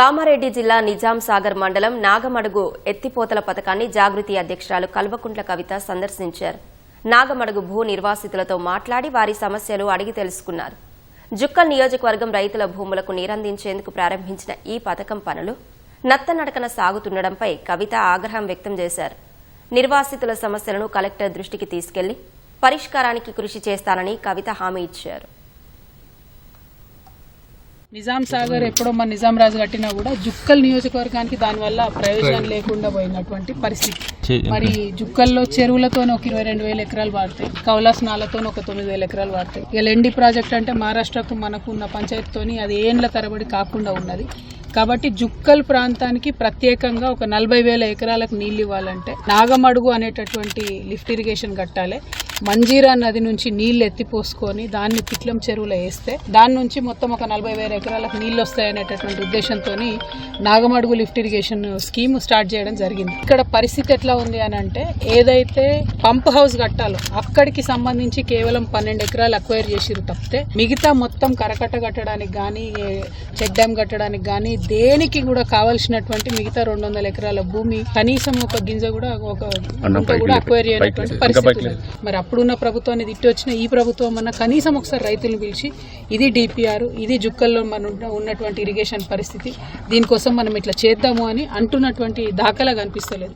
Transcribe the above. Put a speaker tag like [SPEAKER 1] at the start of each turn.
[SPEAKER 1] కామారెడ్డి జిల్లా నిజాం సాగర్ మండలం నాగమడుగు ఎత్తిపోతల పథకాన్ని జాగృతి అధ్యక్షురాలు కల్వకుంట్ల కవిత సందర్శించారు. నాగమడుగు భూ నిర్వాసితులతో మాట్లాడి వారి సమస్యలు అడిగి తెలుసుకున్నారు. జుక్కల్ నియోజకవర్గం రైతుల భూములకు నీరందించేందుకు ప్రారంభించిన ఈ పథకం పనులు నత్తనడకన సాగుతుండడంపై కవిత ఆగ్రహం వ్యక్తం చేశారు. నిర్వాసితుల సమస్యలను కలెక్టర్ దృష్టికి తీసుకెళ్లి పరిష్కారానికి కృషి చేస్తానని కవిత హామీ ఇచ్చారు.
[SPEAKER 2] నిజాం సాగర్ ఎప్పుడో మన నిజాం రాజు కట్టినా కూడా జుక్కల్ నియోజకవర్గానికి దానివల్ల ప్రయోజనం లేకుండా పోయినటువంటి పరిస్థితి. మరి జుక్కల్లో చెరువులతో ఒక 22,000 ఎకరాలు వాడతాయి, కౌలాస్ నాలతో ఒక 9,000 ఎకరాలు వాడతాయి. ఇక లెండి ప్రాజెక్ట్ అంటే మహారాష్ట్రకు మనకు ఉన్న పంచాయతీతోని అది ఏండ్ల తరబడి కాకుండా ఉన్నది. కాబట్టి జుక్కల్ ప్రాంతానికి ప్రత్యేకంగా ఒక 40,000 ఎకరాలకు నీళ్లు ఇవ్వాలంటే నాగమడుగు అనేటటువంటి లిఫ్ట్ ఇరిగేషన్ కట్టాలి. మంజీరా నది నుంచి నీళ్లు ఎత్తిపోసుకొని దాన్ని పిట్లం చెరువులో వేస్తే దాని నుంచి మొత్తం ఒక 40,000 ఎకరాలకు నీళ్లు వస్తాయనేటటువంటి ఉద్దేశంతో Nagamadugu lift irrigation scheme start చేయడం జరిగింది. ఇక్కడ పరిస్థితి ఎట్లా ఉంది అని అంటే, ఏదైతే పంప్ హౌస్ కట్టాలో అక్కడికి సంబంధించి కేవలం 12 ఎకరాలు అక్వైర్ చేసిరు తప్పితే మిగతా మొత్తం కరకట్ట కట్టడానికి కానీ చెక్ డ్యామ్ కట్టడానికి కానీ దేనికి కూడా కావాల్సినటువంటి మిగతా 200 ఎకరాల భూమి కనీసం ఒక గింజ కూడా కూడా అక్వైర్ చేయనటువంటి పరిస్థితి. మరి అప్పుడున్న ప్రభుత్వాన్ని తిట్టి వచ్చిన ఈ ప్రభుత్వం అన్న కనీసం ఒకసారి రైతులను పిలిచి ఇది డిపిఆర్, ఇది జుక్కల్లో మన ఉన్నటువంటి ఇరిగేషన్ పరిస్థితి, దీనికోసం మనం ఇట్లా చేద్దాము అని అంటున్నటువంటి దాఖలా కనిపిస్తలేదు.